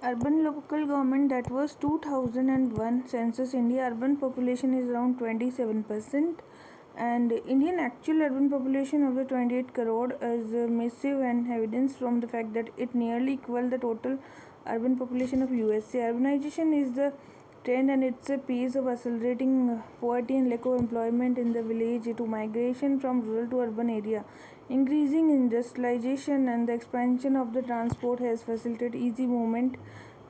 Urban local government, that was 2001 census. India urban population is around 27%, and Indian actual urban population of the 28 crore is massive and evidence from the fact that it nearly equal the total urban population of USA. Urbanization is the trend, and it's a pace of accelerating poverty and lack of employment in the village to migration from rural to urban area. Increasing industrialization and the expansion of the transport has facilitated easy movement.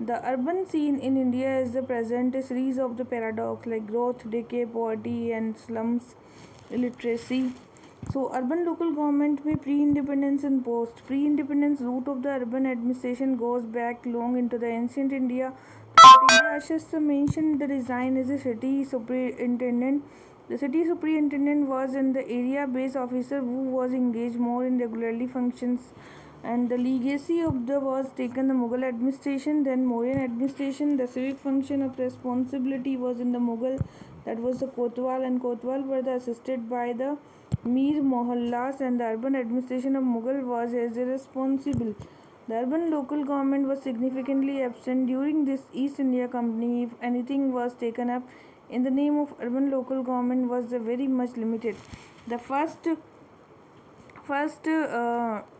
The urban scene in India is the present a series of the paradox like growth, decay, poverty, and slums, illiteracy. So, urban local government में pre-independence and post-pre-independence route of the urban administration goes back long into the ancient India. Ashasta mentioned the design as a city superintendent. The city superintendent was an area-based officer who was engaged more in regularly functions, and the legacy of the was taken the Mughal administration, then Mauryan administration. The civic function of responsibility was in the Mughal, that was the Kotwal, and Kotwal were assisted by the Mir Mohallas, and the urban administration of Mughal was as irresponsible. The urban local government was significantly absent during this East India Company. If anything was taken up in the name of urban local government was very much limited. The first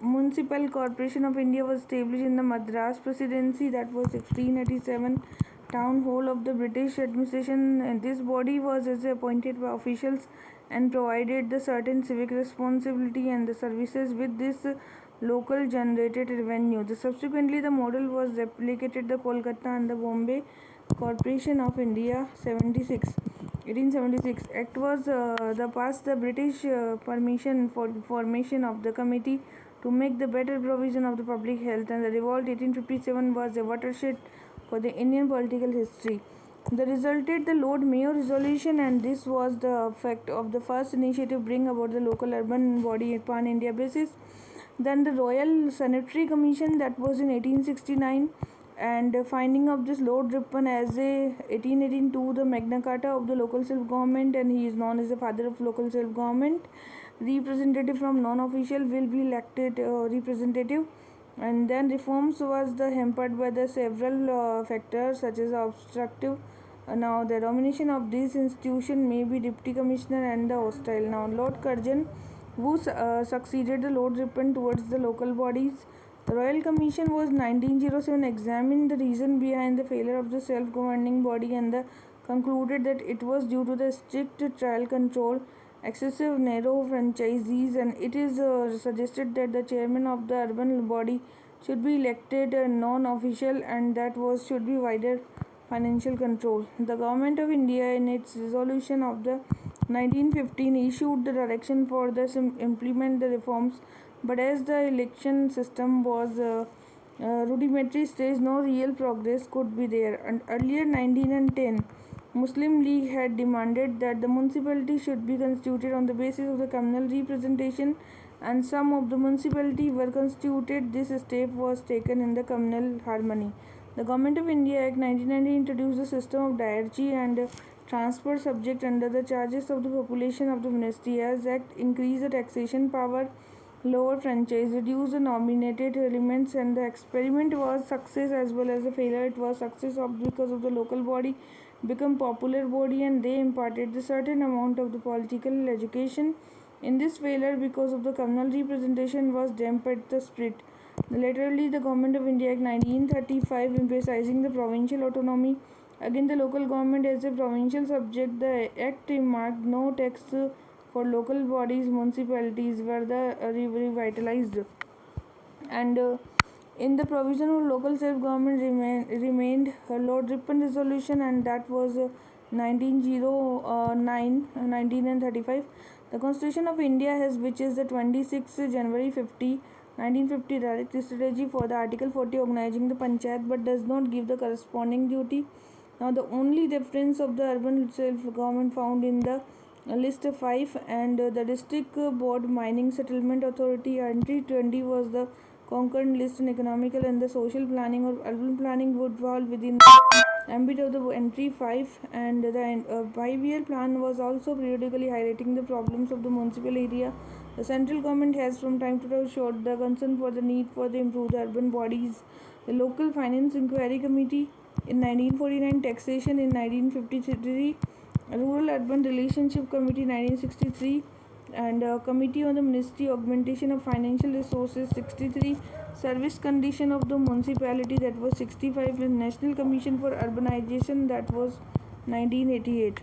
municipal corporation of India was established in the Madras Presidency, that was 1687. Town hall of the British administration, and this body was as appointed by officials and provided the certain civic responsibility and the services with this local generated revenue. Subsequently the model was replicated the Kolkata and the Bombay Corporation of India 1876 Act was the passed the British permission for formation of the committee to make the better provision of the public health, and the revolt 1857 was a watershed for the Indian political history. The resulted the Lord Mayo resolution, and this was the effect of the first initiative bring about the local urban body pan India basis. Then the Royal Sanitary Commission, that was in 1869, and finding of this Lord Ripon as a 1882 the Magna Carta of the local self government, and he is known as the father of local self government. Representative from non-official will be elected representative, and then reforms was the hampered by the several factors such as obstructive. Now the domination of this institution may be deputy commissioner and the hostile. Now Lord Curzon, who succeeded the Lord Ripon towards the local bodies. The Royal Commission was 1907 examined the reason behind the failure of the self-governing body, and concluded that it was due to the strict trial control, excessive narrow franchises, and it is suggested that the chairman of the urban body should be elected non-official, and that was should be wider financial control. The Government of India in its resolution of the 1915 issued the direction for the implement the reforms, but as the election system was rudimentary stage, no real progress could be there. And earlier 1910 Muslim League had demanded that the municipality should be constituted on the basis of the communal representation, and some of the municipality were constituted. This step was taken in the communal harmony. The Government of India Act 1990 introduced the system of diarchy and transfer subject under the charges of the population of the ministry. As Act increased the taxation power, lower franchise, reduced the nominated elements, and the experiment was success as well as a failure. It was success of because of the local body become popular body, and they imparted a certain amount of the political education. In this failure, because of the communal representation was dampened the spirit. Laterally, the Government of India Act 1935 emphasizing the provincial autonomy. Again, the local government as a provincial subject. The Act marked no tax for local bodies. Municipalities were the revitalized, and in the provision of local self-government remained Lord Ripon resolution, and that was 1909, 1935. The Constitution of India has, which is the 26th January 1950 direct strategy for the Article 40 organizing the Panchayat, but does not give the corresponding duty. Now the only reference of the urban self-government found in the list 5, and the district board mining settlement authority entry 20 was the concurrent list, and economical and the social planning or urban planning would fall within the ambit of the entry 5, and the 5-year plan was also periodically highlighting the problems of the municipal area. The central government has from time to time showed the concern for the need for the improved urban bodies the Local Finance Inquiry Committee in 1949, Taxation in 1953, Rural Urban Relationship Committee 1963, and Committee on the Ministry Augmentation of Financial Resources 63, Service Condition of the Municipality that was 65, and National Commission for Urbanization that was 1988.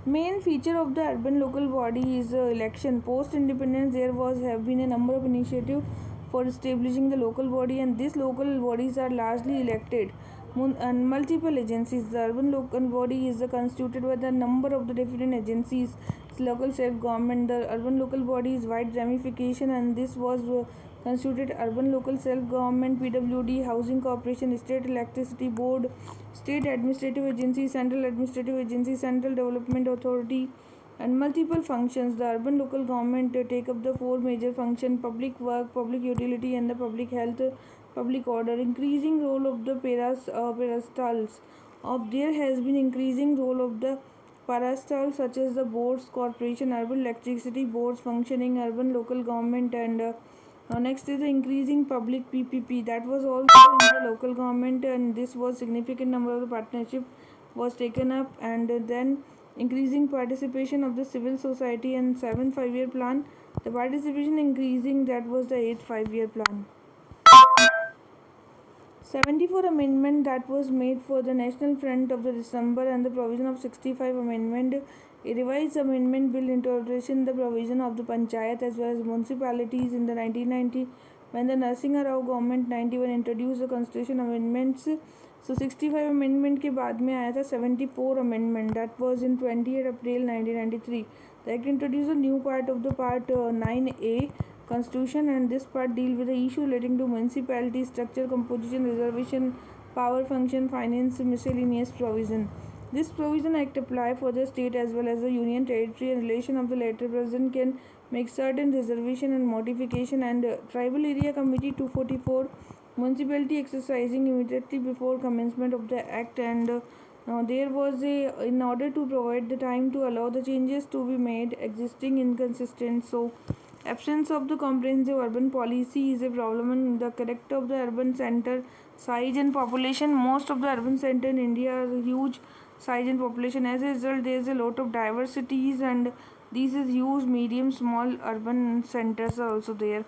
Main feature of the urban local body is election. Post independence there have been a number of initiatives for establishing the local body, and these local bodies are largely elected and multiple agencies. The urban local body is constituted by the number of the different agencies. It's local self government. The urban local body is wide ramification, and this was constituted urban local self government, PWD, housing corporation, state electricity board, state administrative agency, central administrative agency, central development authority, and multiple functions. The urban local government take up the four major functions: public work, public utility, and the public health, public order. Increasing role of the parastals. There has been increasing role of the parastals such as the boards, corporation, urban electricity boards functioning, urban local government, and next is the increasing public PPP that was also in the local government, and this was significant number of the partnership was taken up, and then increasing participation of the civil society and 7th 5-year plan. The participation increasing, that was the 8th 5-year plan. 74 amendment that was made for the National Front of the December, and the provision of 65 amendment. A revised amendment bill introducing the provision of the panchayat as well as municipalities in the 1990 when the Narasimha Rao government 91 introduced the constitution amendments. So 65 amendment के बाद में आया था 74 amendment that was in 28 April 1993. The act introduced a new part of the part 9A constitution, and this part deal with the issue relating to municipality structure, composition, reservation, power, function, finance, miscellaneous provision. This provision act apply for the state as well as the union territory, and relation of the latter president can make certain reservation and modification, and tribal area committee 244 municipality exercising immediately before commencement of the act, and there was a in order to provide the time to allow the changes to be made existing inconsistent. So absence of the comprehensive urban policy is a problem in the character of the urban center size and population. Most of the urban center in India are huge size and population. As a result, there is a lot of diversities, and these is huge, medium, small urban centers are also there.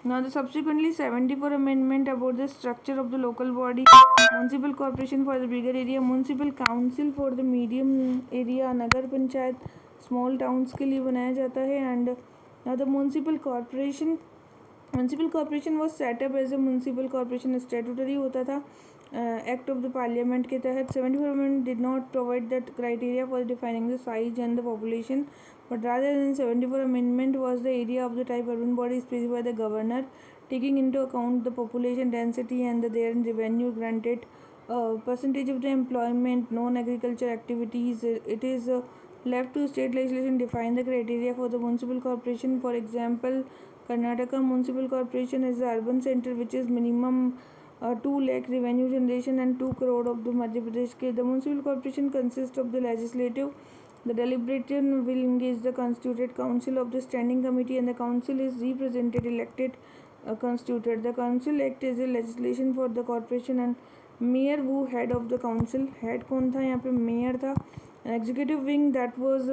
Now the subsequently 74 amendment about the structure of the local body, municipal corporation for the bigger area, municipal council for the medium area, nagar panchayat small towns के लिए बनाया जाता है, and now the municipal corporation was set up as a municipal corporation statutory होता था act of the parliament के तहत. 74 amendment did not provide that criteria for defining the size and the population, but rather than 74 amendment was the area of the type urban body specified by the governor, taking into account the population density and their revenue granted, percentage of the employment, non-agriculture activities. It is left to state legislation define the criteria for the municipal corporation. For example, Karnataka Municipal Corporation is the urban center which is minimum 2 lakh revenue generation and 2 crore of the Madhya Pradesh. The municipal corporation consists of the legislative, the deliberative wing is the constituted council of the standing committee, and the council is represented, elected, constituted. The council act as a legislation for the corporation, and mayor who head of the council. Head कौन था यहाँ पे? mayor था. An executive wing that was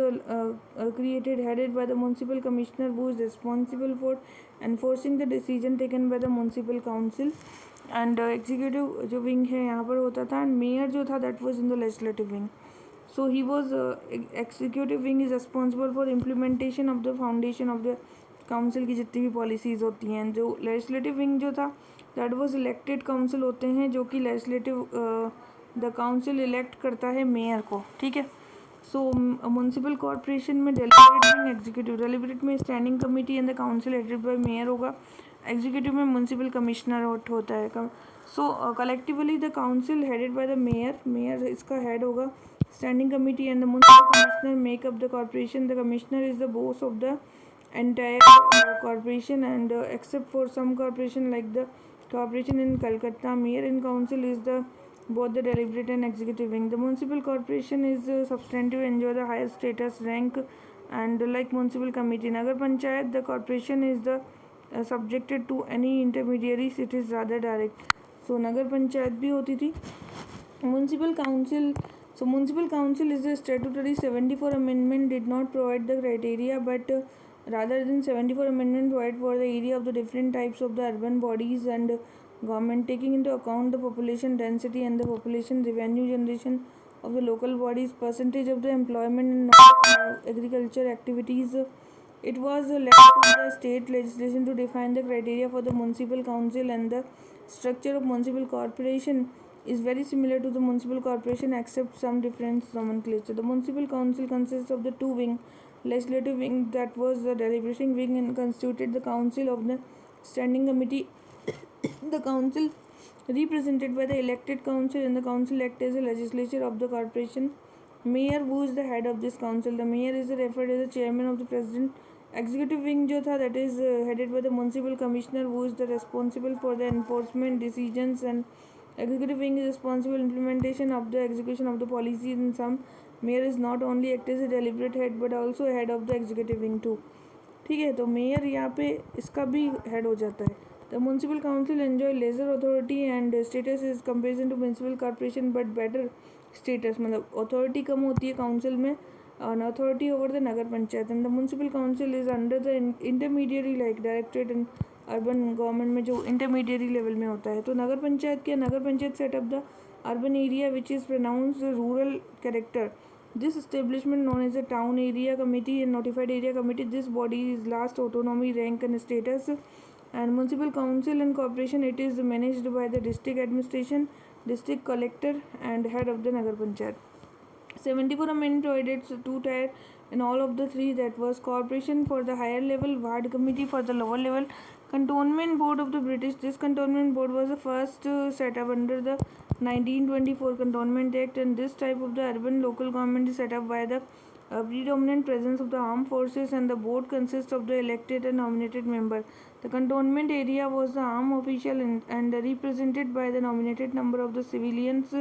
created headed by the municipal commissioner who is responsible for enforcing the decision taken by the municipal council, and executive जो wing है यहाँ पर होता था, and mayor जो था that was in the legislative wing. So he was executive wing is responsible for implementation of the foundation of the council की जितनी भी policies होती हैं. जो legislative wing जो था that was elected council होते हैं, जो कि legislative the council elect करता है mayor को. ठीक है. सो म्यूनसिपल कॉरपोरेशन में डेलिब्रेट में एग्जीक्यूटिव, डेलिब्रेट में standing committee and the council headed by mayor होगा. एग्जीक्यूटिव में म्यूनसिपल कमिश्नर होता है. So collectively the council headed by the mayor इसका हेड होगा. Standing committee and the municipal commissioner make up the corporation. The commissioner is the boss of the entire corporation, and except for some corporation like the corporation in Calcutta, mayor and council is the both the deliberate and executive wing. The municipal corporation is substantive, enjoy the highest status rank, and like municipal committee. Nagar panchayat, the corporation is the subjected to any intermediaries, it is rather direct. So nagar panchayat bhi hoti thi. Municipal council. So municipal council is a statutory 74 amendment did not provide the criteria, but rather than 74 amendment provide for the area of the different types of the urban bodies and government, taking into account the population density and the population revenue generation of the local bodies, percentage of the employment in agriculture activities. It was left to the state legislation to define the criteria for the municipal council, and the structure of municipal corporation is very similar to the municipal corporation except some different nomenclature. The municipal council consists of the two wing, legislative wing, that was the deliberating wing, and constituted the council of the standing committee. The council represented by the elected council, and the council act as a legislature of the corporation. Mayor, who is the head of this council. The mayor is referred as the chairman of the president. Executive wing जो था, that is headed by the municipal commissioner, who is the responsible for the enforcement decisions, and executive wing is responsible implementation of the execution of the policies in some. Mayor is not only act as a deliberate head but also head of the executive wing too. ठीक है, तो mayor यहाँ पे इसका भी head हो जाता है. The municipal council enjoy lesser authority and status is comparison to municipal corporation but better status. मतलब अथॉरिटी कम होती है काउंसिल में, an authority over the nagar panchayat, and the municipal council is under the intermediary like directorate and urban government में जो intermediary level में होता है. तो नगर पंचायत क्या, नगर panchayat set up the urban area which is pronounced rural character. This establishment known as the town area committee and notified area committee. This body is last autonomy rank and status. And municipal council and corporation, it is managed by the district administration, district collector and head of the nagar panchayat. 74 amendment provided two tier in all of the three, that was corporation for the higher level, ward committee for the lower level, cantonment board of the British. This cantonment board was the first set up under the 1924 Cantonment Act, and this type of the urban local government is set up by the predominant presence of the armed forces, and the board consists of the elected and nominated member. The cantonment area was the armed official and represented by the nominated number of the civilians,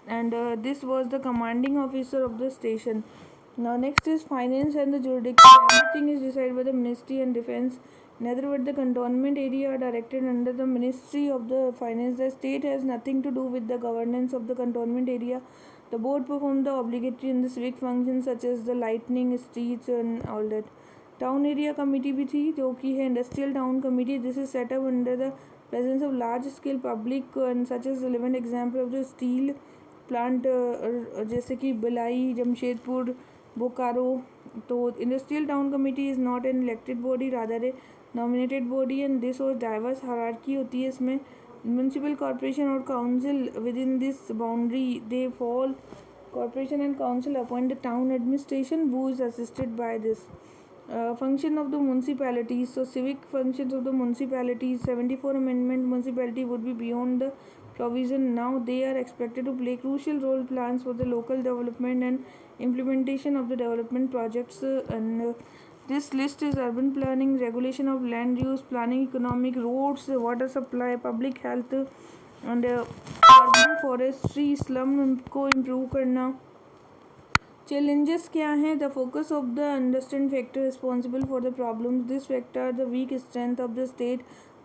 and this was the commanding officer of the station. Now next is finance and the jurisdiction. Everything is decided by the ministry and defense. In other words, the cantonment area are directed under the ministry of the finance. The state has nothing to do with the governance of the cantonment area. The board performed the obligatory and the civic functions such as the lighting streets and all that. Town area committee भी थी, जो कि है industrial town committee. This is set up under the presence of large scale public and such as relevant example of the steel plant जैसे कि भिलाई, जमशेदपुर, बोकारो. तो industrial town committee is not an elected body, rather a nominated body, and this और diverse hierarchy होती है इसमें. Municipal corporation और council within this boundary they fall. Corporation and council appoint the town administration who is assisted by this. Function of the municipalities. So civic functions of the municipalities. 74 amendment municipality would be beyond the provision. Now they are expected to play crucial role plans for the local development and implementation of the development projects. And this list is urban planning, regulation of land use, planning economic, roads, water supply, public health, and urban forestry, slum को improve करना. Challenges क्या हैं? The focus of the understand factor responsible for the problems. This factor the weak strength of the state,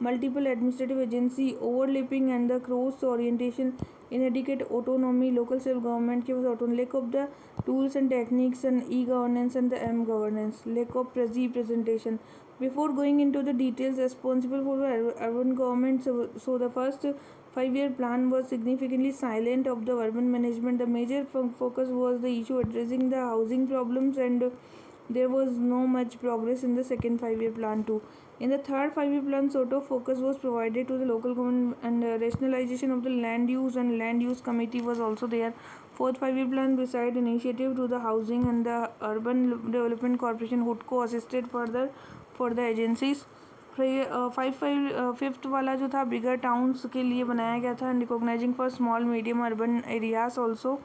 multiple administrative agency overlapping and the cross orientation, inadequate autonomy, local self government के पास autonomy, lack of the tools and techniques and e-governance and the m-governance, lack of representation. Before going into the details responsible for the urban government, so the first 5-year plan was significantly silent of the urban management. The major focus was the issue addressing the housing problems, and there was no much progress in the second 5-year plan too. In the third 5-year plan, sort of focus was provided to the local government and rationalization of the land use, and land use committee was also there. Fourth 5-year plan beside initiative to the housing and the urban development corporation HUDCO assisted further for the agencies. Fifth वाला जो था बिगर towns के लिए बनाया गया था, recognizing for small medium urban areas also.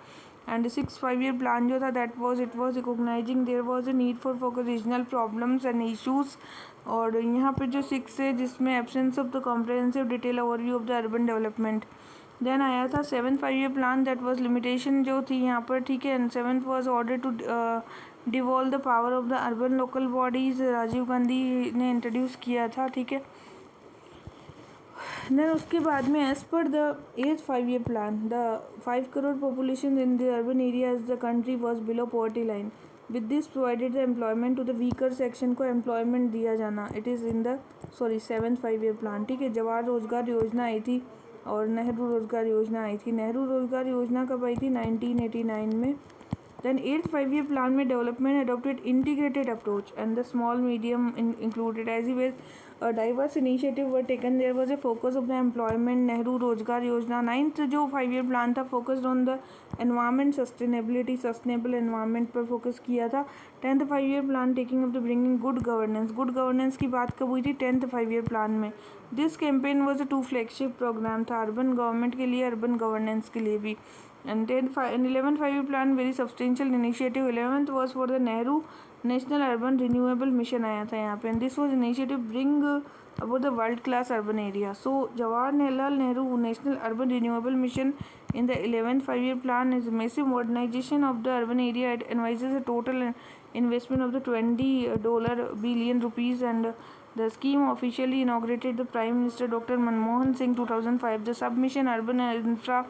And 6 5-year plan जो था that was it was recognizing there was a need for focus regional problems and issues. और यहाँ पे जो 6 है जिसमें absence of the comprehensive detail overview of the urban development. Then आया था 7th 5-year plan that was limitation जो थी यहाँ पर, ठीक है. And 7th was order to devolve the power of the urban local bodies, Rajiv Gandhi ने इंट्रोड्यूस किया था, ठीक है। देन उसके बाद में as per the 8th 5-year plan, the 5 crore population in the urban areas the country was below poverty line. With this provided the employment to the weaker section को employment दिया जाना। It is in the 7th 5-year plan, ठीक है। जवाहर रोजगार योजना आई थी और नेहरू रोजगार योजना आई थी। नेहरू रोजगार योजना कब आई थी? 1989 में। Then 8th 5-year plan में development adopted integrated approach and the small medium included as well. Diverse initiative were taken. There was a focus of the employment. Nehru Rozgar Yojana. 9th जो 5-year plan था focused on the environment sustainability, sustainable environment पर focus किया था। 10th 5-year plan taking up the bringing good governance. Good governance की बात कब हुई थी? 10th 5-year plan में। This campaign was a 2 flagship program था, urban government के लिए, urban governance के लिए भी। And 11th 5-year plan very substantial initiative. 11th was for the Nehru National Urban Renewable Mission आया था यहाँ पे, and this was initiative bring about the world class urban area. So Jawaharlal Nehru National Urban Renewable Mission in the 11th 5-year plan is massive modernization of the urban area. It advises a total investment of the $20 billion rupees, and the scheme officially inaugurated the Prime Minister Dr. Manmohan Singh 2005. The submission urban infra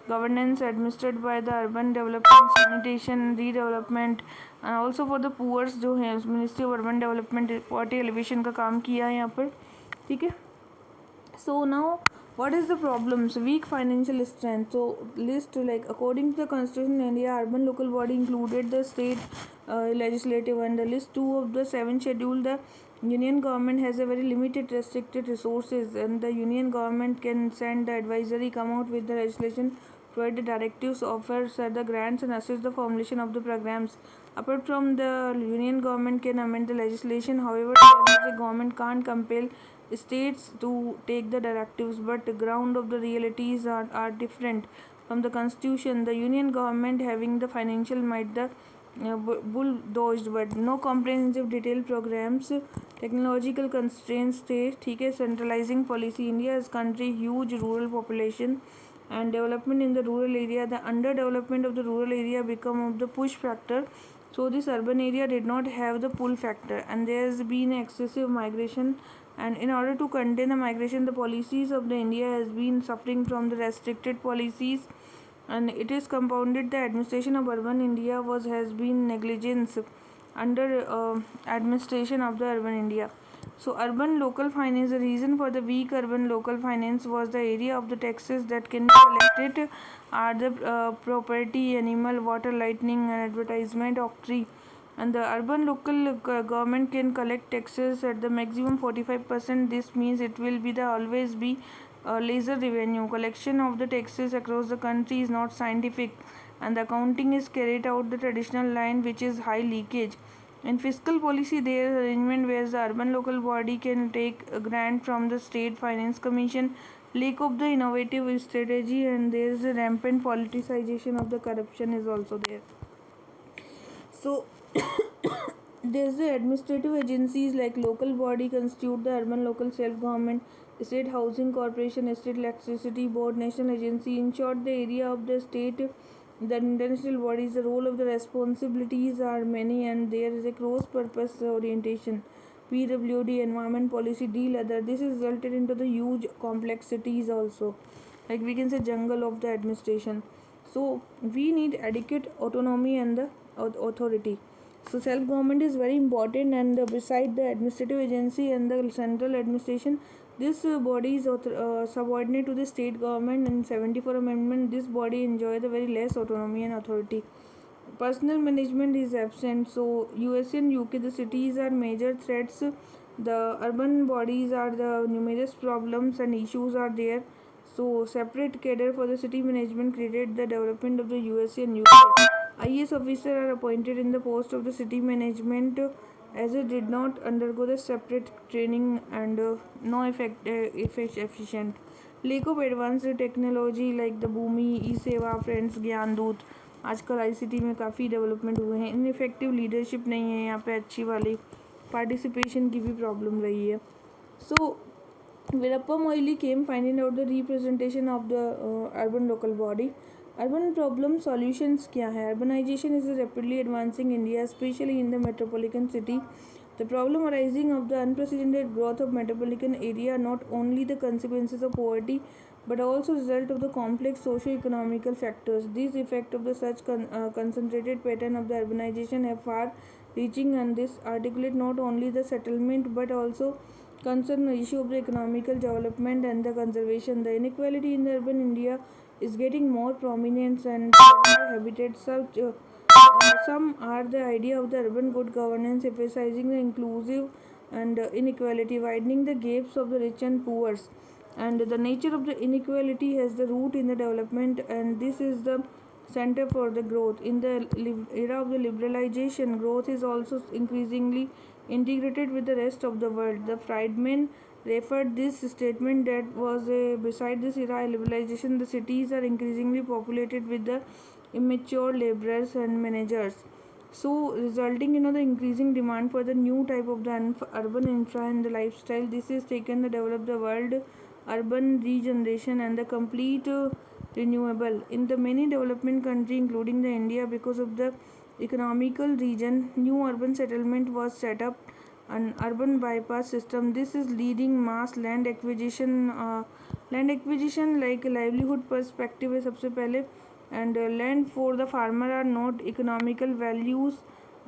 governance administered by the urban development, sanitation, redevelopment and also for the poor जो है ministry of urban development poverty alleviation का काम किया है यहाँ पर, ठीक है। So now what is the problems? Weak financial strength. So list, like according to the constitution India, urban local body included the state legislative, and the list 2 of the 7 schedule, the union government has a very limited restricted resources, and the union government can send the advisory, come out with the legislation, provide the directives, offer the grants and assist the formulation of the programs. Apart from the union government can amend the legislation, however the government can't compel states to take the directives, but the ground of the realities are different from the constitution. The union government having the financial might the bulldozed, but no comprehensive detailed programs, technological constraints थे, ठीक है। centralizing policy, India is country huge rural population and development in the rural area. The underdevelopment of the rural area become of the push factor, so this urban area did not have the pull factor, and there has been excessive migration, and in order to contain the migration, the policies of the India has been suffering from the restricted policies, and it is compounded the administration of urban India has been negligence under administration of the urban India. So urban local finance, the reason for the weak urban local finance was the area of the taxes that can be collected are the property, animal, water, lighting and advertisement, octroi. And the urban local government can collect taxes at the maximum 45%. This means it will be the always be laser revenue. Collection of the taxes across the country is not scientific, and the accounting is carried out the traditional line, which is high leakage. In fiscal policy, there is arrangement where the urban local body can take a grant from the state finance commission. Lack of the innovative strategy, and there is a rampant politicization of the corruption is also there. So there's the administrative agencies like local body constitute the urban local self-government, state housing corporation, state electricity board, national agency. In short, the area of the state, the international bodies, the role of the responsibilities are many, and there is a cross purpose orientation. PWD, environment policy, deal other. This is resulted into the huge complexities also, like we can say jungle of the administration. So we need adequate autonomy and the authority. So self government is very important, and beside the administrative agency and the central administration, this body is subordinate to the state government. In 74 amendment, this body enjoy the very less autonomy and authority. Personal management is absent. So USA and UK, the cities are major threats. The urban bodies are the numerous problems and issues are there. So separate cadre for the city management created the development of the USA and UK. IAS officers are appointed in the post of the city management as it did not undergo the separate training, and no efficient. Lack of advanced technology like the Bhumi, E-Seva, Friends, Gyandoot, आजकल ICT में काफ़ी development हुए हैं. Ineffective leadership नहीं है यहाँ पे अच्छी वाली, पार्टिसिपेशन की भी प्रॉब्लम रही है. सो Virappa Moily came finding out the representation of the urban local body. Urban problem solutions क्या है? Urbanization is rapidly advancing India, specially in the metropolitan city. The problem arising of the unprecedented growth of metropolitan area are not only the consequences of poverty but also result of the complex socio-economical factors. These effect of the such concentrated pattern of the urbanization have far-reaching, and this articulate not only the settlement but also concern the issue of the economical development and the conservation. The inequality in the urban India is getting more prominent and the habitats some are the idea of the urban good governance, emphasizing the inclusive and inequality, widening the gaps of the rich and poor. And the nature of the inequality has the root in the development, and this is the center for the growth. In the era of the liberalization, growth is also increasingly integrated with the rest of the world. The Friedman referred this statement that was beside this era liberalization, the cities are increasingly populated with the immature laborers and managers, so resulting in the increasing demand for the new type of the urban infra and the lifestyle. This is taken to develop the world urban regeneration and the complete renewable in the many development country including the India. Because of the economical region, new urban settlement was set up, an urban bypass system. This is leading mass land acquisition like livelihood perspective है सबसे पहले, and land for the farmer are not economical values,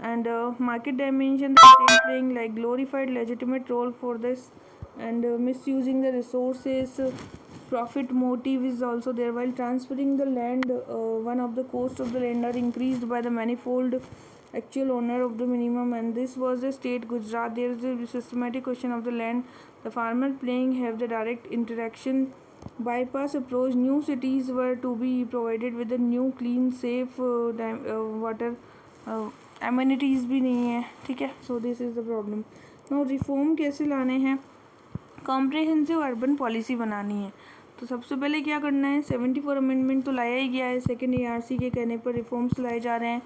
and market dimension, the state playing like glorified legitimate role for this, and misusing the resources, profit motive is also there. While transferring the land, one of the cost of the land are increased by the manifold actual owner of the minimum, and this was the state Gujarat. There is a systematic question of the land, the farmer playing have the direct interaction. Bypass approach, new cities were to be provided with the new clean safe water, amenities भी नहीं है, ठीक है. So this is the problem. Now reform कैसे लाने हैं? Comprehensive urban policy बनानी है, तो सबसे पहले क्या करना है? 74 अमेंडमेंट तो लाया ही गया है, सेकेंड ARC के कहने पर रिफॉर्म्स लाए जा रहे हैं.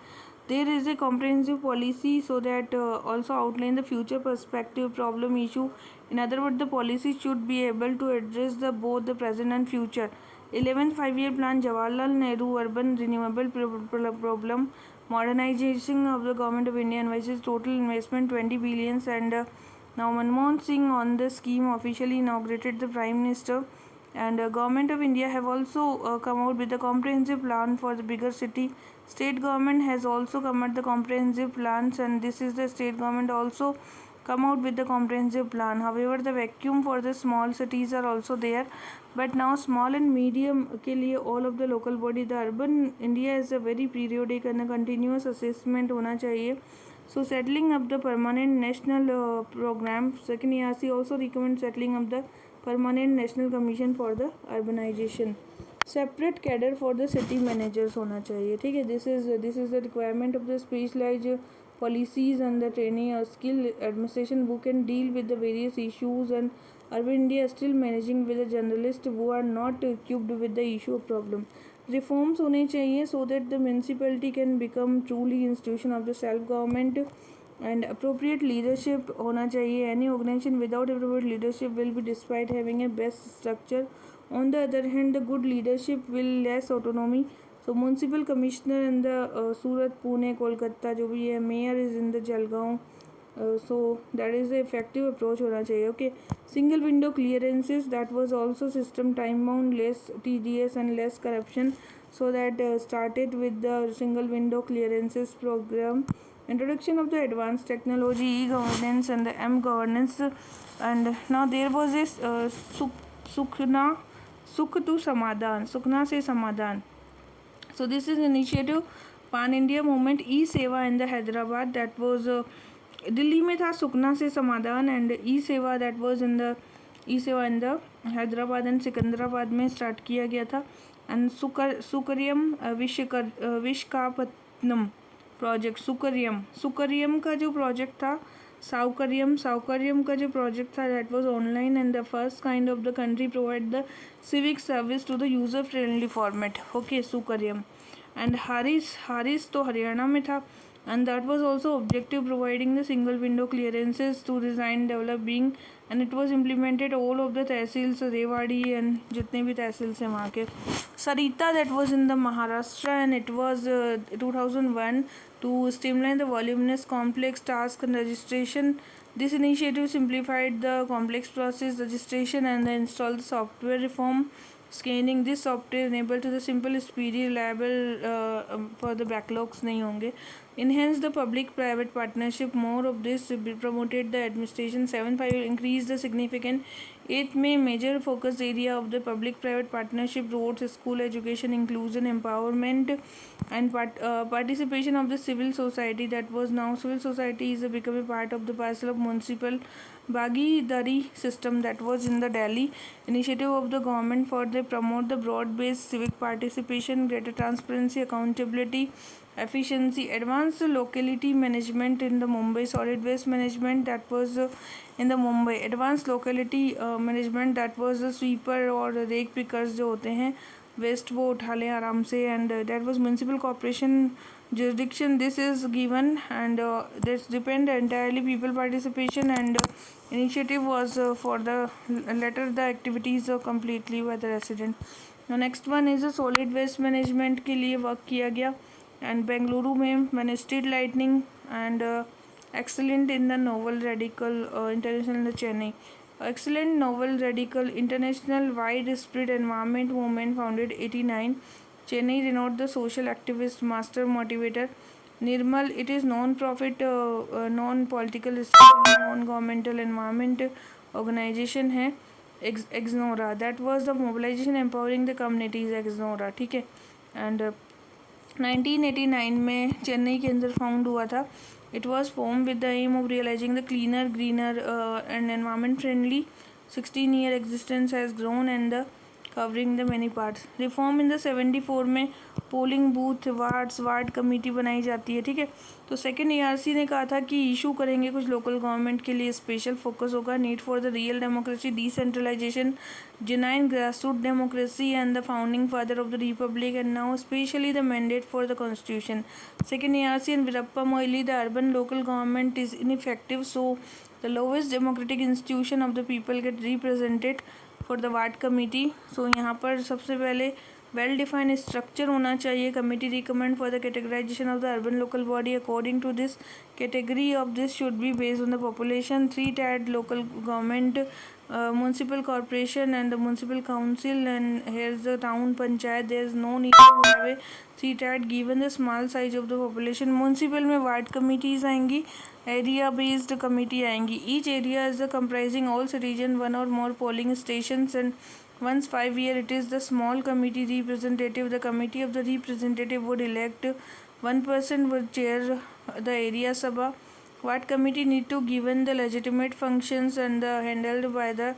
There is a comprehensive policy so that also outline the future perspective problem issue. In other words, the policy should be able to address the both the present and future. 11th 5-year plan, Jawaharlal Nehru urban renewable problem, modernization of the government of India advises total investment 20 billions, and now Manmohan Singh on the scheme officially inaugurated the Prime Minister, and government of India have also come out with a comprehensive plan for the bigger city. State government has also come at the comprehensive plans, and this is the state government also come out with the comprehensive plan. However, the vacuum for the small cities are also there, but now small and medium के लिए all of the local body, the urban India is a very periodic and a continuous assessment होना चाहिए. So settling up the permanent national program. Second ARC also recommends settling up the permanent national commission for the urbanization. Separate cadre for the city managers होना चाहिए, ठीक है. This is the requirement of the specialize policies and the training a skill administration who can deal with the various issues, and urban India is still managing with the generalists who are not equipped with the issue of problem. Reforms होने चाहिए so that the municipality can become truly institution of the self government, and appropriate leadership होना चाहिए. Any organization without appropriate leadership will be, despite having a best structure. On the other hand, the good leadership will less autonomy. So municipal commissioner in the Surat, Pune, Kolkata जो भी है, mayor is in the Jalgaon. So that is the effective approach होना चाहिए. Okay, single window clearances, that was also system time bound, less tedious and less corruption. So that started with the single window clearances program. Introduction of the advanced technology, e-governance and the m-governance, and now there was this सुख to समाधान, सुखना से समाधान. So this is initiative pan India movement e-सेवा in the Hyderabad, that was Delhi में था सुखना से समाधान, and e-सेवा that was in the e-सेवा in the Hyderabad and Secunderabad में स्टार्ट किया गया था. एंड सुकरियम विशाखापत्तनम प्रोजेक्ट, सुकरियम का जो प्रोजेक्ट था, साउकरियम का जो प्रोजेक्ट था, that was online and the first kind of the country provide the civic service to the user friendly format. Okay, Saukaryam. And हारिस तो हरियाणा में था. and that was also objective, providing the single window clearances to design developing, and it was implemented all of the tehsils, Rewadi and jitne bhi tehsils hai wahan ke. Sarita, that was in the Maharashtra, and it was 2001, to streamline the voluminous complex task and registration. This initiative simplified the complex process registration and installed the software reform scanning. This software enabled to the simple, speedy, reliable for the backlogs नहीं होंगे. Enhance the public-private partnership. More of this promoted the administration. 7.5 increase the significant. 8 में major focus area of the public-private partnership: roads, school education, inclusion, empowerment, and participation of the civil society. That was now civil society is become a part of the parcel of municipal Bhagidari system. That was in the Delhi initiative of the government for they promote the broad-based civic participation, greater transparency, accountability, efficiency. Advanced locality management in the Mumbai. Solid waste management, that was in the Mumbai. Advanced locality management, that was the sweeper और rake pickers जो होते हैं waste वो उठा लें आराम से. And that was municipal corporation jurisdiction. This is given, and this depend entirely people participation, and initiative was for the latter the activities completely by the resident. Now next one is solid waste management के लिए work किया गया, and Bengaluru में मैंने street lightning and excellent in the novel radical international Chennai. Excellent novel radical international widespread environment movement founded 89. Chennai renowned the social activist master motivator. Nirmal, it is non-profit non-political non-governmental environment organization है. Exnora, that was the mobilization empowering the communities. Exnora, ठीक है. And 1989 में चेन्नई के अंदर found हुआ था. It was form with the aim of realizing the cleaner greener and environment friendly. 16-year existence has grown and the covering the many parts. Reform in the 74 में polling booth ward committee बनाई जाती है. ठीक है. तो second ARC ने कहा था कि इशू करेंगे कुछ लोकल गवर्नमेंट के लिए स्पेशल फोकस होगा. Need for the real democracy, decentralization, genuine grassroots democracy, and the founding father of the republic, and now especially the mandate for the constitution. Second ARC and Virappa Moili, the urban local government is ineffective, so the lowest democratic institution of the people get represented for the ward committee. So यहाँ पर सबसे पहले well defined structure होना चाहिए. Committee recommend for the categorization of the urban local body according to this category of this should be based on the population. 3-tiered local government, municipal corporation and the municipal council, and here's the town panchayat. there is no need to have a 3-tiered given the small size of the population. municipal में ward committees आएंगी, area based committee आएंगी. each area is the comprising all citizen, one or more polling stations, and once 5 year it is the small committee representative. The committee of the representative would elect one person would chair the area sabha. What committee need to given the legitimate functions and handled by the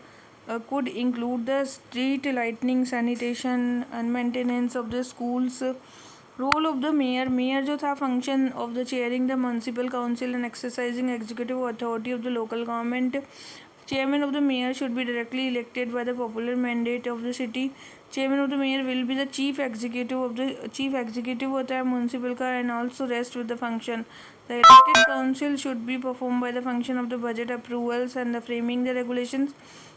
could include the street lighting, sanitation and maintenance of the schools. Role of the mayor जो था function of the chairing the municipal council and exercising executive authority of the local government. Chairman of the mayor should be directly elected by the popular mandate of the city. Chairman of the mayor will be the chief executive of the chief executive होता है municipal का, and also rest with the function. The elected council should be performed by the function of the budget approvals and the framing the regulations.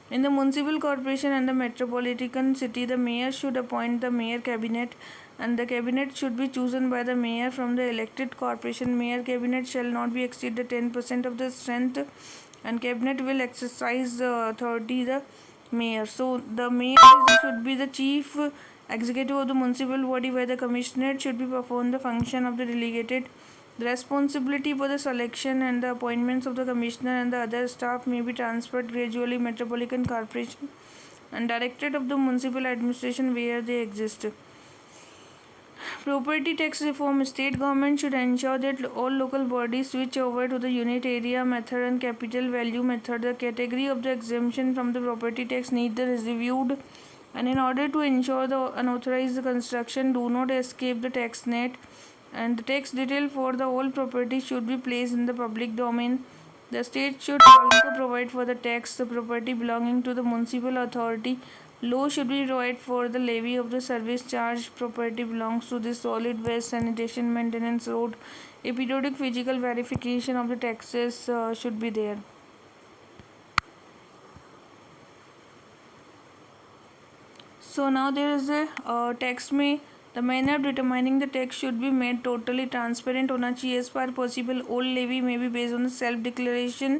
In the municipal corporation and the metropolitan city, the mayor should appoint the mayor cabinet, and the cabinet should be chosen by the mayor from the elected corporation. Mayor cabinet shall not be exceed the 10% of the strength, and cabinet will exercise the authority the mayor. So the mayor should be the chief executive of the municipal body, where the commissioner should be perform the function of the delegated. The responsibility for the selection and the appointments of the commissioner and the other staff may be transferred gradually metropolitan corporation and directorate of the municipal administration where they exist. Property tax reform. State government should ensure that all local bodies switch over to the unit area method and capital value method. The category of the exemption from the property tax need the reviewed, and in order to ensure the unauthorized construction do not escape the tax net, and the tax detail for the all property should be placed in the public domain. The state should also provide for the tax the property belonging to the municipal authority. Law should be provided for the levy of the service charge property belongs to the solid waste, sanitation, maintenance, road, A periodic physical verification of the taxes should be there. So now there is a tax में the manner of determining the tax should be made totally transparent होना चाहिए as far possible. Old levy may be based on self declaration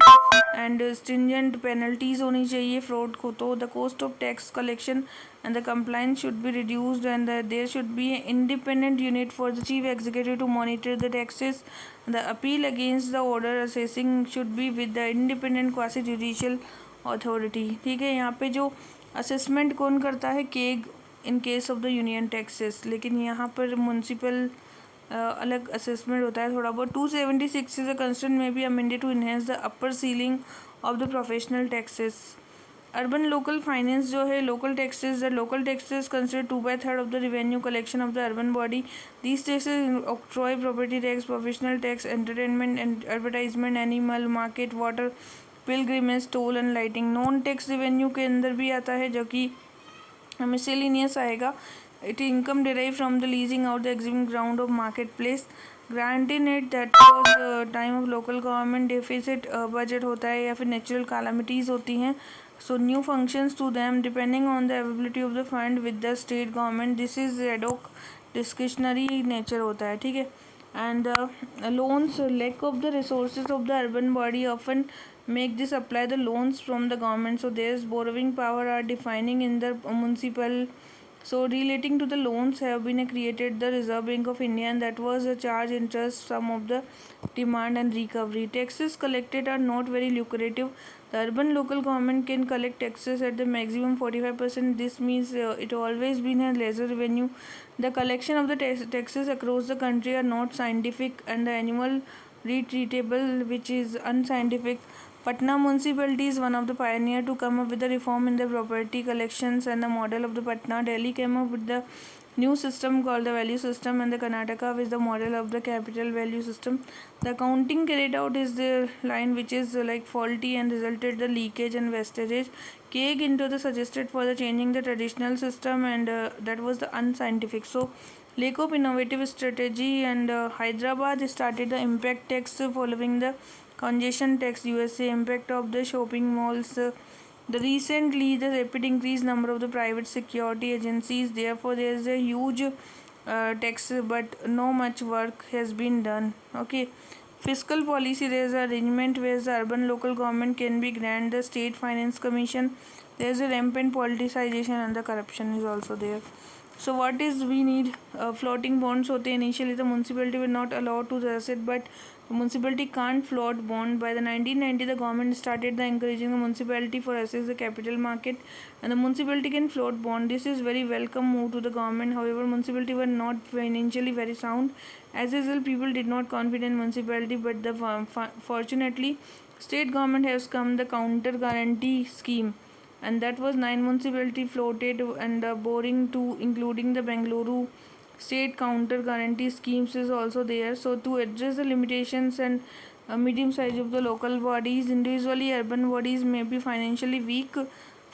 and stringent penalties होनी चाहिए fraud को. तो the cost of tax collection and the compliance should be reduced, and there should be an independent unit for the chief executive to monitor the taxes. The appeal against the order assessing should be with the independent quasi judicial authority. ठीक है, यहाँ पे जो assessment कौन करता है? Keg in case of the union taxes, लेकिन यहाँ पर म्यूनसिपल अलग असेसमेंट होता है थोड़ा बहुत. 276 इज अ कंस्ट्रेंट में be amended to enhance the upper ceiling of the professional taxes. Urban local finance जो है, local taxes, the local taxes consider 2/3 of the revenue collection of the urban body. These taxes octroi, property tax, professional tax, entertainment and advertisement, animal market, water, pilgrimage, toll and lighting. Non tax revenue के अंदर भी आता है जो कि miscellaneous आएगा. It income derive from the leasing out the exhibiting ground of market place. Granting it that was time of local government deficit budget होता है या फिर नेचुरल कैलामिटीज़ होती हैं. So new functions to them depending on the availability of the fund with the state government. This is ad hoc discretionary nature होता है. ठीक है. And loans, lack of the resources of the urban body often make this apply the loans from the government. So there's borrowing power are defining in the municipal. So relating to the loans have been created the Reserve Bank of India, and that was a charge interest sum of the demand and recovery. Taxes collected are not very lucrative. The urban local government can collect taxes at the maximum 45%. This means it always been a lesser revenue. The collection of the taxes across the country are not scientific, and the annual retreatable, which is unscientific. Patna municipality is one of the pioneer to come up with the reform in the property collections and the model of the Patna. Delhi came up with the new system called the value system, and the Karnataka with the model of the capital value system. The accounting carried out is the line which is like faulty and resulted the leakage and wastage. Kaig into the suggested for the changing the traditional system, and that was the unscientific. So lack of innovative strategy, and Hyderabad started the impact tax following the congestion tax. USA impact of the shopping malls. The recently the rapid increase number of the private security agencies, therefore there is a huge tax, but no much work has been done. Okay. Fiscal policy, there is arrangement where the urban local government can be granted the state finance commission. There is a rampant politicization and the corruption is also there. So what is we need? Floating bonds होते हैं. Initially the municipality were not allowed to assess it, but the municipality can't float bond. By the 1990 the government started the encouraging the municipality for access the capital market, and the municipality can float bond. This is very welcome move to the government. However, municipality were not financially very sound. As a result, people did not confident municipality, but the fortunately state government has come the counter guarantee scheme, and that was 9 municipality floated, and boring to including the Bengaluru state counter guarantee schemes is also there. So to address the limitations and medium size of the local bodies, individually urban bodies may be financially weak.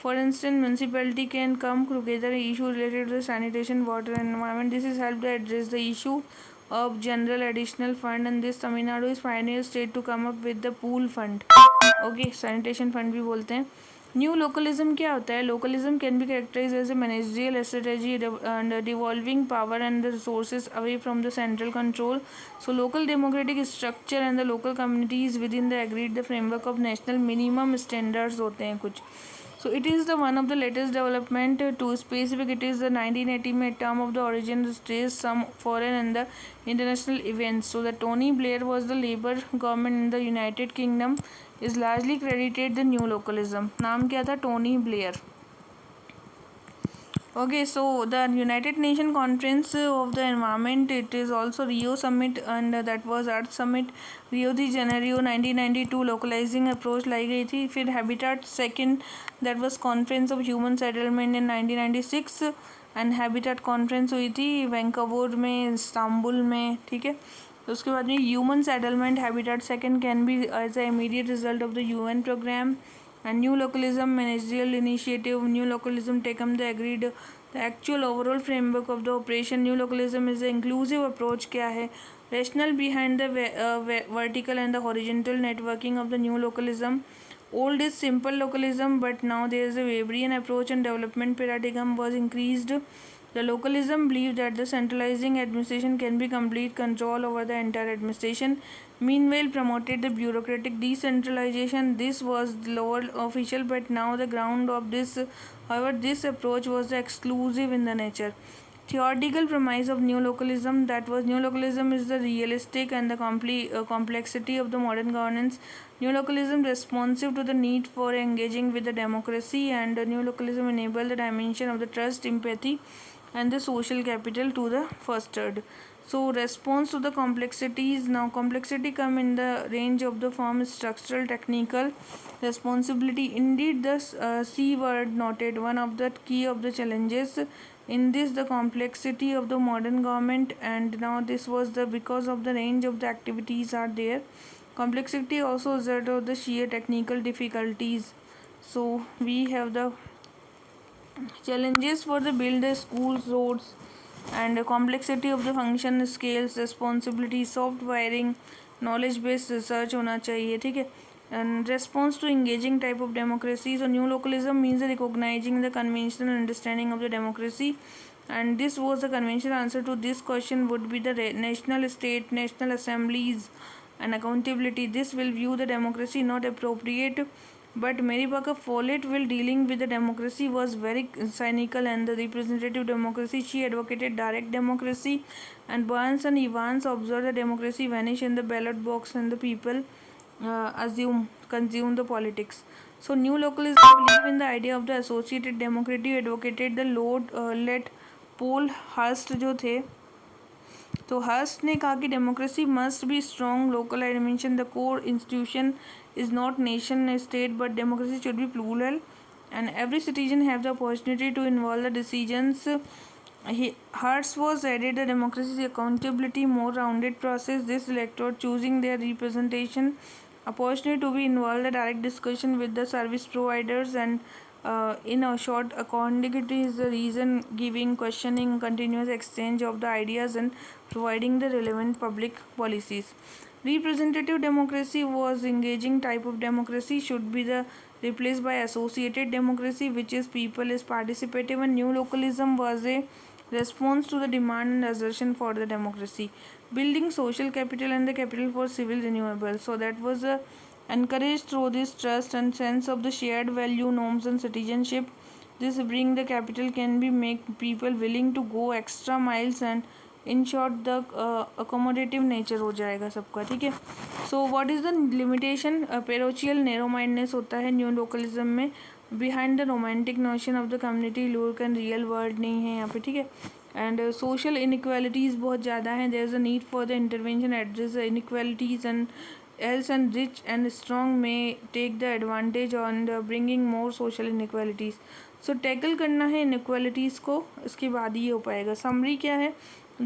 For instance, municipality can come together issue related to the sanitation, water and environment. This is helped to address the issue of general additional fund, and this Tamil Nadu is pioneer state to come up with the pool fund. Okay, sanitation fund भी बोलते हैं. New लोकलिज्म क्या होता है? Localism can be characterise as a managerial strategy and devolving power and the resources away from the central control. So local democratic structure and the local communities within the agreed the framework of national minimum standards होते हैं कुछ. So it is the one of the latest development to specific. It is the 1980 में term of the origin stays some foreign and the international events. So the Tony Blair was the Labour government in the United Kingdom is largely credited the new localism. नाम क्या था? Tony Blair. Okay, so the United Nations Conference of the Environment, it is also Rio Summit, and that was Earth Summit. Rio de Janeiro 1992 localizing approach लाई गई थी. फिर Habitat second, that was Conference of Human Settlement in 1996, and Habitat Conference हुई थी Vancouver में, Istanbul में. ठीक है. तो उसके बाद में Human Settlement Habitat second can be as a immediate result of the UN program. And new localism managerial initiative, new localism taken the agreed The actual overall framework of the operation new localism is the inclusive approach क्या है, rational behind the vertical and the horizontal networking of the new localism. Old is simple localism, but now there is a Weberian approach and development paradigm was increased. The localism believed that the centralizing administration can be complete control over the entire administration. Meanwhile, promoted the bureaucratic decentralization. This was lower official, but now the ground of this. However, this approach was exclusive in the nature. Theoretical premise of neolocalism, that was neolocalism is the realistic and the complexity of the modern governance. Neolocalism responsive to the need for engaging with the democracy, and neolocalism enable the dimension of the trust, empathy, and the social capital to the fostered. So response to the complexities, now complexity come in the range of the form structural, technical, responsibility. Indeed, the C word noted one of the key of the challenges in this the complexity of the modern government, and now this was the because of the range of the activities are there. Complexity also result of the sheer technical difficulties. So we have the challenges for the build the schools, roads, and complexity of the function scales, responsibility, soft wiring, knowledge based research होना चाहिए, ठीक है. And response to engaging type of democracy. So new localism means recognizing the conventional understanding of the democracy, and this was the conventional answer to this question would be the national state, national assemblies, and accountability. This will view the democracy not appropriate, but Mary Baker Follett will dealing with the democracy was very cynical, and the representative democracy she advocated direct democracy, and Burns and Evans observed the democracy vanish in the ballot box and the people consume the politics. So new localism believe in the idea of the associated democracy, advocated the Lord let Paul Hurst जो थे, तो Hearst ने कहा कि democracy must be strong local dimension, the core institution is not nation state but democracy should be plural and every citizen have the opportunity to involve the decisions. Hearts was added the democracy accountability more rounded process. This electorate choosing their representation, opportunity to be involved the direct discussion with the service providers, and in a short accountability is the reason giving, questioning, continuous exchange of the ideas, and providing the relevant public policies. Representative democracy was engaging type of democracy should be the replaced by associated democracy, which is people is participative, and new localism was a response to the demand and assertion for the democracy, building social capital and the capital for civil renewable. So that was encouraged through this trust and sense of the shared value, norms, and citizenship. This bring the capital can be make people willing to go extra miles, and in short the accommodative nature हो जाएगा सबका, ठीक है. So what is the limitation, parochial narrow mindness होता है new localism में, behind the romantic notion of the community look and real word नहीं है यहाँ पे, ठीक है. एंड सोशल इनइक्वालिटीज़ बहुत ज़्यादा हैं, there is a need for the intervention address inequalities, and else and rich and strong may take the advantage on the bringing more social inequalities. So tackle करना है inequalities को, इसके बाद ही हो पाएगा. समरी क्या है,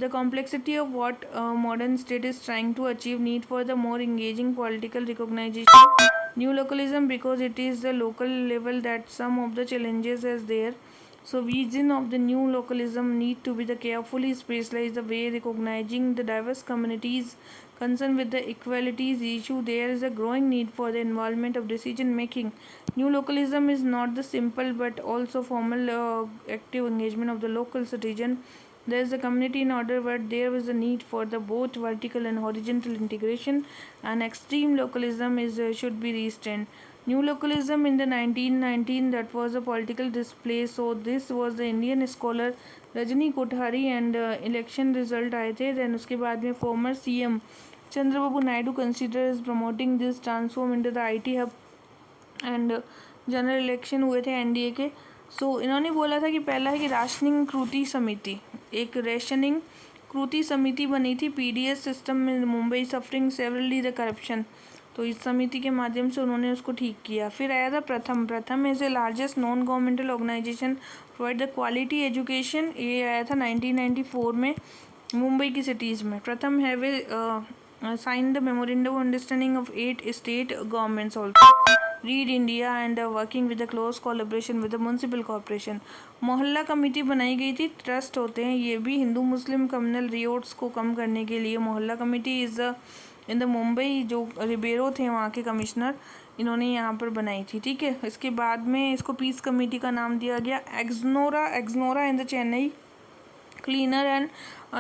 the complexity of what modern state is trying to achieve, need for the more engaging political recognition, new localism because it is the local level that some of the challenges is there. So vision of the new localism need to be the carefully specialized the way recognizing the diverse communities concerned with the equalities issue. There is a growing need for the involvement of decision making. New localism is not the simple but also formal active engagement of the local citizen. There is a community in order, but there is a need for the both vertical and horizontal integration, and extreme localism is should be restrained. New localism in the 1919 that was a political display. So this was the Indian scholar Rajni Kothari and election result आए थे. Then उसके बाद में farmer CM Chandrababu Naidu consider is promoting this transform into the IT hub, and general election हुए थे NDA के. सो इन्होंने बोला था कि पहला है कि राशनिंग कृति समिति, एक रेशनिंग कृति समिति बनी थी पीडीएस सिस्टम में Mumbai suffering severally the corruption. तो इस समिति के माध्यम से उन्होंने उसको ठीक किया. फिर आया था Pratham as a largest non governmental organisation provide the quality education. ये आया था 1994 में मुंबई की सिटीज़ में. Pratham have sign the memorandum of understanding of 8 state governments also. Read India and working with the close collaboration with the municipal corporation. मोहल्ला committee बनाई गई थी, ट्रस्ट होते हैं ये भी हिंदू मुस्लिम कम्युनल रियोट्स को कम करने के लिए। मोहल्ला committee is in the Mumbai, जो रिबेरो थे वहाँ के कमिश्नर, इन्होंने यहाँ पर बनाई थी। ठीक है, इसके बाद में इसको पीस कमेटी का नाम दिया गया। Exnora in the Chennai, cleaner and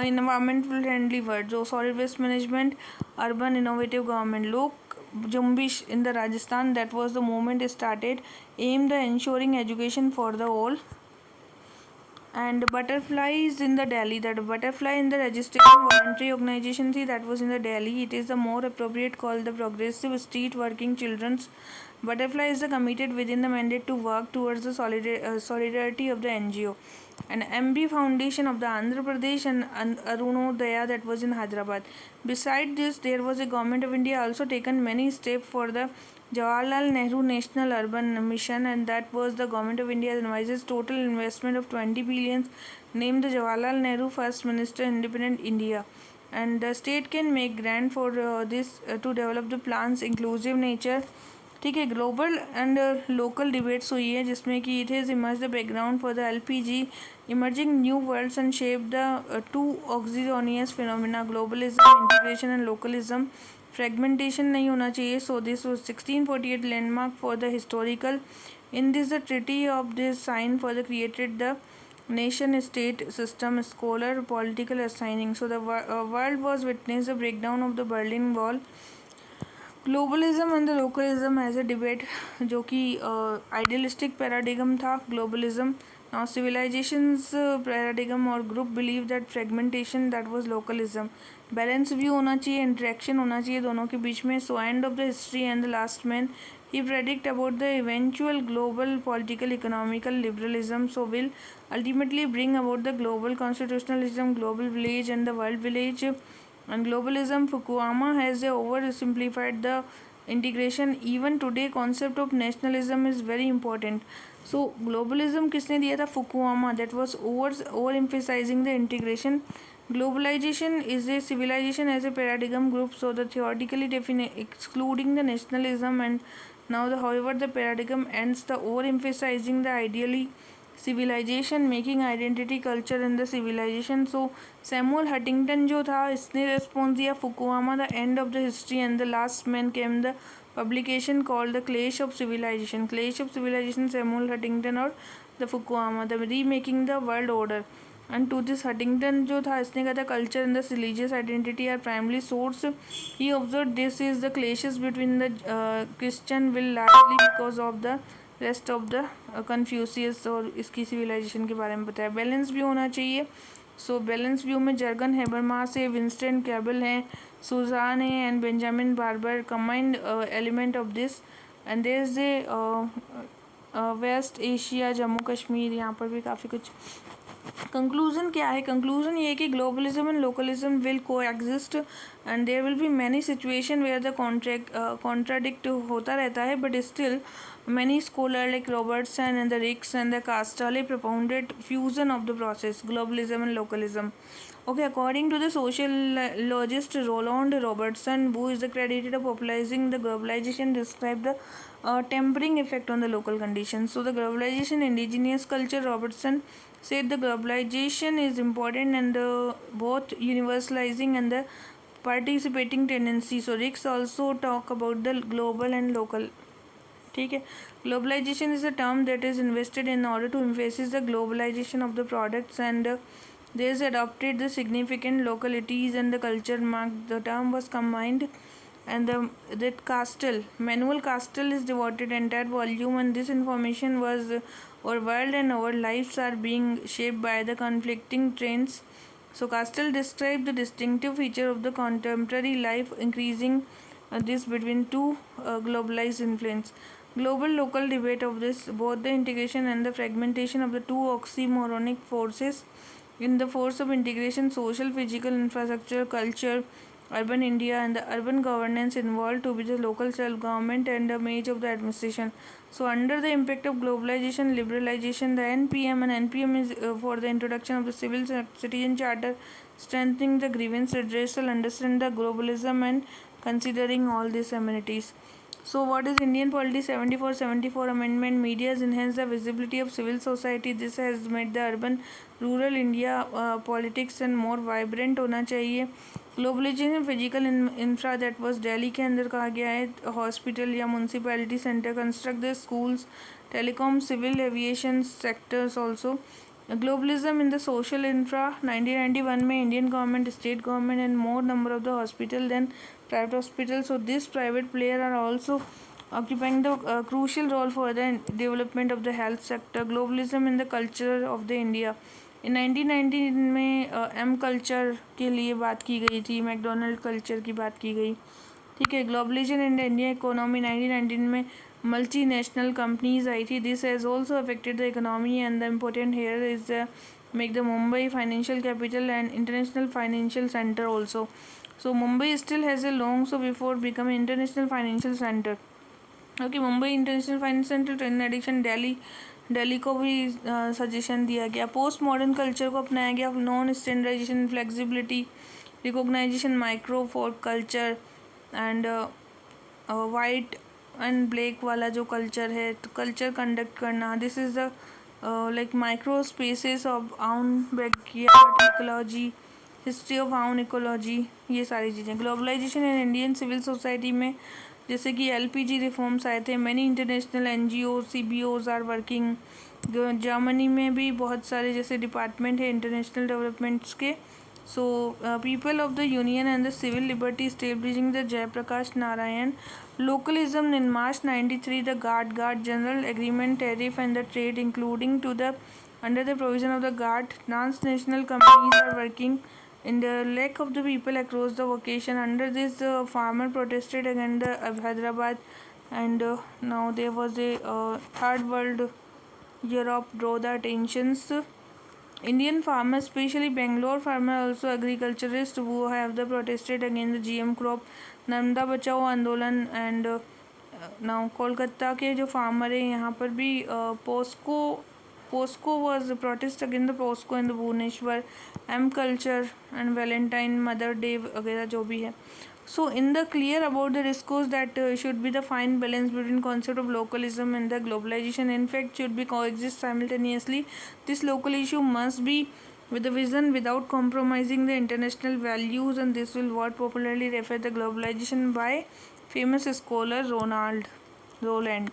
environmental friendly word, जो solid waste management, urban innovative government. Lok Jumbish in the Rajasthan, that was the movement started aimed the ensuring education for the all। And butterflies in the Delhi, that butterfly in the registration voluntary organization थी, that was in the Delhi, it is the more appropriate called the progressive street working children's butterfly is the committed within the mandate to work towards the solidarity of the NGO and MB Foundation of the Andhra Pradesh and Arunodaya, that was in Hyderabad. Beside this, there was a government of India also taken many steps for the Jawaharlal Nehru National Urban Mission, and that was the government of India advises total investment of 20 billion, named the Jawaharlal Nehru First Minister Independent India, and the state can make grant for this to develop the plans inclusive nature। ठीक है, global and local debates हुई है जिसमें कि it is emerge the background for the LPG emerging new worlds and shape the two oxygenous phenomena, globalism, integration and localism. Fragmentation नहीं होना चाहिए। So this was 1648 landmark for the historical. In this the treaty of this sign for the created the nation state system scholar political assigning। So the world was witness the breakdown of the Berlin Wall। Globalism and the localism as a debate, जो कि idealistic paradigm था globalism. Now civilisations paradigm और group believe that fragmentation, that was localism. Balance view होना चाहिए, interaction होना चाहिए दोनों के बीच में। So end of the history and the last man, he predict about the eventual global political economical liberalism, so will ultimately bring about the global constitutionalism, global village and the world village and globalism। Fukuyama has oversimplified the integration। Even today concept of nationalism is very important। so globalism किसने दिया था? Fukuyama। that was overemphasizing the integration। Globalization is a civilization as a paradigm group, so the theoretically excluding the nationalism, and now however the paradigm ends the overemphasizing the ideally civilization, making identity culture in the civilization। so Samuel Huntington जो था इसने response दिया Fukuyama, the end of the history and the last man came the publication called the Clash of Civilization। Clash of Civilization, Samuel Huntington और the Fukuyama, the remaking the world order। and to this Huntington जो था इसने कहा था culture and the religious identity are primary source। he observed this is the clashes between the Christian will largely because of the rest of the Confucius, और इसकी civilization के बारे में बताया। बैलेंस भी होना चाहिए। सो बैलेंस व्यू में जर्गन हेबरमास है, विंस्टन कैबल हैं, सुजान है and Benjamin Barber combined element of this. And there is a West Asia, Jammu Kashmir, यहाँ पर भी काफ़ी कुछ। कंक्लूजन क्या है? कंक्लूजन ये है कि globalism and localism will coexist and there will be many situation where the contradict होता रहता है, but still many scholars like Robertson and the Ricks and the Castelli propounded fusion of the process globalism and localism। Okay, according to the sociologist Roland Robertson, who is credited of popularizing the globalization, described the tempering effect on the local conditions। so the globalization indigenous culture, Robertson said the globalization is important and both universalizing and the participating tendency। so Ricks also talk about the global and local। ठीक है, globalisation is a term that is invested in order to emphasis the globalisation of the products and they is adopted the significant localities and the culture mark. The term was combined and that Castell, Manuel Castell is devoted entire volume, and this information was our world and our lives are being shaped by the conflicting trends। so Castell described the distinctive feature of the contemporary life, increasing this between two globalized influence। Global local debate of this, both the integration and the fragmentation of the two oxymoronic forces in the force of integration, social, physical, infrastructure, culture, urban India and the urban governance involved to be the local self-government and the image of the administration। so under the impact of globalization, liberalization, the NPM is for the introduction of the civil citizen charter, strengthening the grievance redressal, understand the globalism and considering all these amenities। So what is Indian Polity 74 amendment? Media has enhanced the visibility of civil society. This has made the urban rural India politics and more vibrant होना चाहिए. Globalisation physical infra that was Delhi के अंदर कहा गया है hospital या municipality centre construct the schools telecom civil aviation sectors also. Globalism in the social infra 1991 में Indian government state government and more number of the hospital than private hospitals. So these private players are also occupying the crucial role for the development of the health sector. Globalism in the culture of the India. In 1919 में M culture के लिए बात की गई थी, McDonald culture की बात की गई. ठीक है. ग्लोबलाइजेशन इन इंडिया इकोनॉमी 1919 में मल्टी नेशनल कंपनीज आई थी. This has also affected the economy and the important here is the make the Mumbai financial capital and international financial center also. So Mumbai still has a long so before becoming international financial center. Okay, Mumbai international financial center to in addition Delhi को भी suggestion दिया गया. Post modern culture को अपनाया गया. Non standardisation flexibility recognisation micro fort culture and white and black वाला जो culture है तो कल्चर कंडक्ट करना. This is the like micro spaces of own backyard ecology, history of own ecology, ये सारी चीज़ें. Globalisation in Indian civil society में जैसे कि LPG रिफॉर्म्स आए थे. Many international NGO CBOs are working. Germany में भी बहुत सारे जैसे डिपार्टमेंट है इंटरनेशनल डेवलपमेंट्स के. So people of the union and the civil liberty establishing the Jayaprakash Narayan. Localism in March 93 the GATT General Agreement tariff and the trade including to the under the provision of the GATT transnational companies are working in the lack of the people across the vocation. Under this farmer protested against the Hyderabad and now there was a third world Europe draw the attentions. Indian farmers, especially Bangalore farmer, also agriculturists who have the protested against the GM crop, Narmada बचाओ आंदोलन and now Kolkata के जो farmer है यहाँ पर भी POSCO was protest against the POSCO in the Bhubaneswar. M culture and Valentine mother day वगैरह जो भी है. So in the clear about the discourse that should be the fine balance between concept of localism and the globalization in fact should be coexist simultaneously. This local issue must be with the vision without compromising the international values and this will what popularly refer the globalization by famous scholar Ronald Roland.